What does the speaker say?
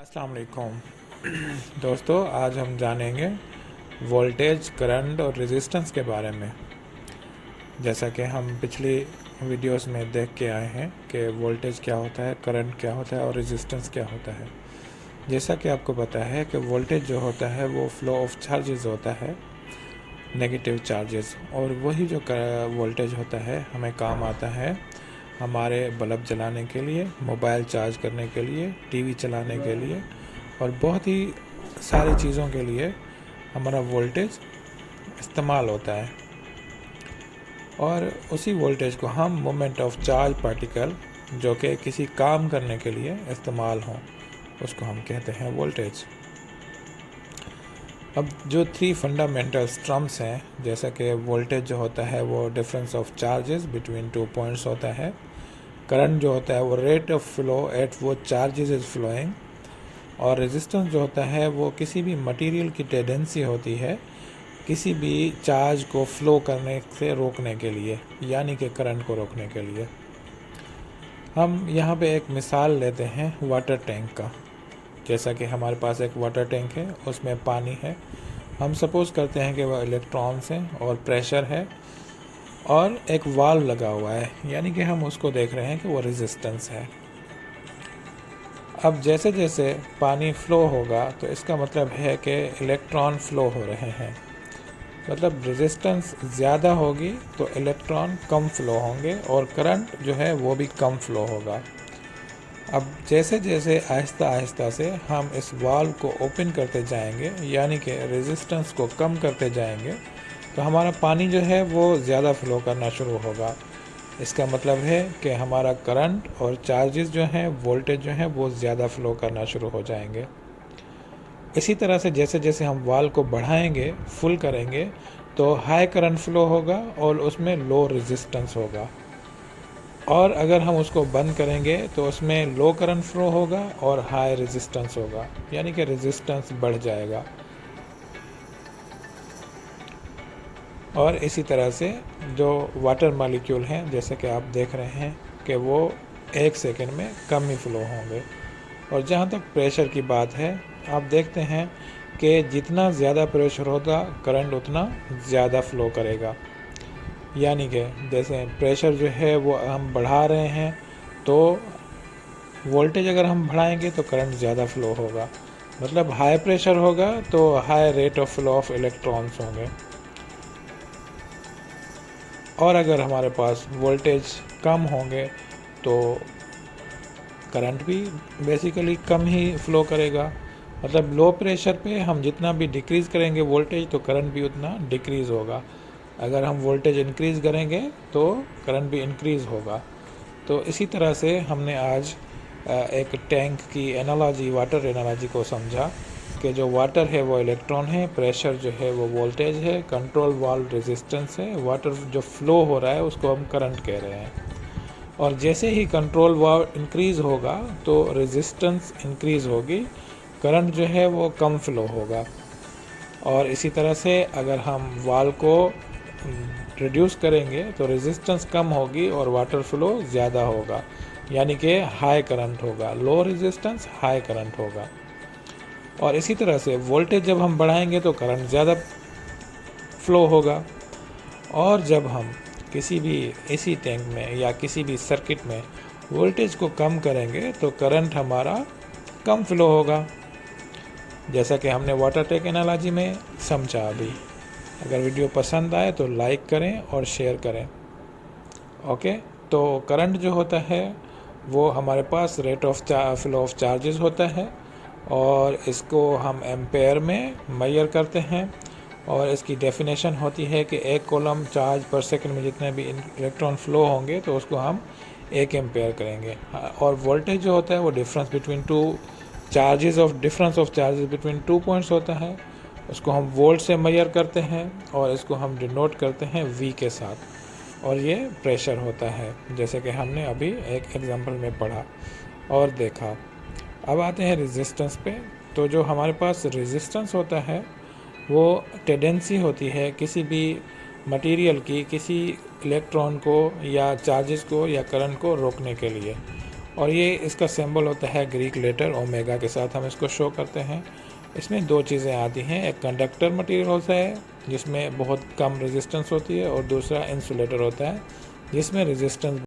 अस्सलाम वालेकुम दोस्तों, आज हम जानेंगे वोल्टेज, करंट और रेजिस्टेंस के बारे में। जैसा कि हम पिछली वीडियोस में देख के आए हैं कि वोल्टेज क्या होता है, करंट क्या होता है और रेजिस्टेंस क्या होता है। जैसा कि आपको पता है कि वोल्टेज जो होता है वो फ्लो ऑफ चार्जेस होता है, नेगेटिव चार्जेस, और वही जो वोल्टेज होता है हमें काम आता है हमारे बल्ब जलाने के लिए, मोबाइल चार्ज करने के लिए, टीवी चलाने के लिए और बहुत ही सारी चीज़ों के लिए हमारा वोल्टेज इस्तेमाल होता है। और उसी वोल्टेज को हम मोमेंट ऑफ चार्ज पार्टिकल, जो कि किसी काम करने के लिए इस्तेमाल हों, उसको हम कहते हैं वोल्टेज। अब जो 3 फंडामेंटल टर्म्स हैं, जैसा कि वोल्टेज जो होता है वो difference of charges between 2 points होता है, करंट जो होता है वो रेट ऑफ फ्लो एट वो चार्जेस इज़ फ्लोइंग, और रेजिस्टेंस जो होता है वो किसी भी मटेरियल की टेंडेंसी होती है किसी भी चार्ज को फ्लो करने से रोकने के लिए, यानी कि करंट को रोकने के लिए। हम यहाँ पे एक मिसाल लेते हैं वाटर टैंक का। जैसा कि हमारे पास एक वाटर टैंक है, उसमें पानी है। हम सपोज़ करते हैं कि वह इलेक्ट्रॉन्स हैं और प्रेशर है और एक वाल्व लगा हुआ है, यानी कि हम उसको देख रहे हैं कि वो रेजिस्टेंस है। अब जैसे जैसे पानी फ़्लो होगा तो इसका मतलब है कि इलेक्ट्रॉन फ़्लो हो रहे हैं, मतलब रेजिस्टेंस ज़्यादा होगी तो इलेक्ट्रॉन कम फ़्लो होंगे और करंट जो है वो भी कम फ़्लो होगा। अब जैसे जैसे आहिस्ता आहिस्ता से हम इस वाल्व को ओपन करते जाएंगे, यानी कि रेजिस्टेंस को कम करते जाएंगे, तो हमारा पानी जो है वो ज़्यादा फ़्लो करना शुरू होगा। इसका मतलब है कि हमारा करंट और चार्जेस जो हैं, वोल्टेज जो है वो ज़्यादा फ़्लो करना शुरू हो जाएंगे। इसी तरह से जैसे जैसे हम वाल्व को बढ़ाएंगे, फुल करेंगे, तो हाई करंट फ़्लो होगा और उसमें लो रेजिस्टेंस होगा, और अगर हम उसको बंद करेंगे तो उसमें लो करंट फ्लो होगा और हाई रेजिस्टेंस होगा, यानी कि रेजिस्टेंस बढ़ जाएगा। और इसी तरह से जो वाटर मॉलिक्यूल हैं, जैसे कि आप देख रहे हैं कि वो 1 सेकंड में कम ही फ्लो होंगे। और जहाँ तक प्रेशर की बात है, आप देखते हैं कि जितना ज़्यादा प्रेशर होगा करंट उतना ज़्यादा फ्लो करेगा, यानी कि जैसे प्रेशर जो है वो हम बढ़ा रहे हैं तो वोल्टेज अगर हम बढ़ाएंगे तो करंट ज़्यादा फ्लो होगा, मतलब हाई प्रेशर होगा तो high rate of flow of electrons होंगे। और अगर हमारे पास वोल्टेज कम होंगे तो करंट भी बेसिकली कम ही फ्लो करेगा, मतलब लो प्रेशर पे हम जितना भी डिक्रीज़ करेंगे वोल्टेज तो करंट भी उतना डिक्रीज़ होगा। अगर हम वोल्टेज इंक्रीज़ करेंगे तो करंट भी इंक्रीज़ होगा। तो इसी तरह से हमने आज एक टैंक की एनालॉजी, वाटर एनालॉजी को समझा कि जो वाटर है वो इलेक्ट्रॉन है, प्रेशर जो है वो वोल्टेज है, कंट्रोल वाल्व रेजिस्टेंस है, वाटर जो फ्लो हो रहा है उसको हम करंट कह रहे हैं। और जैसे ही कंट्रोल वाल्व इंक्रीज़ होगा तो रेजिस्टेंस इंक्रीज़ होगी, करंट जो है वो कम फ्लो होगा। और इसी तरह से अगर हम वाल्व को रिड्यूस करेंगे तो रेजिस्टेंस कम होगी और वाटर फ्लो ज़्यादा होगा, यानी कि हाई करंट होगा। लो रेजिस्टेंस, हाई करंट होगा। और इसी तरह से वोल्टेज जब हम बढ़ाएंगे तो करंट ज़्यादा फ्लो होगा, और जब हम किसी भी एसी टैंक में या किसी भी सर्किट में वोल्टेज को कम करेंगे तो करंट हमारा कम फ्लो होगा, जैसा कि हमने वाटर टैंक एनालॉजी में समझा अभी। अगर वीडियो पसंद आए तो लाइक करें और शेयर करें। ओके, तो करंट जो होता है वो हमारे पास rate of flow of charges होता है, और इसको हम एम्पेयर में मेजर करते हैं, और इसकी डेफिनेशन होती है कि 1 कूलम चार्ज पर सेकंड में जितने भी इलेक्ट्रॉन फ्लो होंगे तो उसको हम 1 एम्पेयर करेंगे। और वोल्टेज जो होता है वो difference between difference of charges between 2 points होता है, उसको हम वोल्ट से मेजर करते हैं और इसको हम डिनोट करते हैं V के साथ। और ये प्रेशर होता है, जैसे कि हमने अभी एक एग्जांपल में पढ़ा और देखा। अब आते हैं रेजिस्टेंस पे। तो जो हमारे पास रेजिस्टेंस होता है वो टेंडेंसी होती है किसी भी मटेरियल की किसी इलेक्ट्रॉन को या चार्जेस को या करंट को रोकने के लिए, और ये इसका सिंबल होता है ग्रीक लेटर ओमेगा के साथ हम इसको शो करते हैं। इसमें दो चीज़ें आती हैं, एक कंडक्टर मटेरियल होता है जिसमें बहुत कम रेजिस्टेंस होती है और दूसरा इंसुलेटर होता है जिसमें रेजिस्टेंस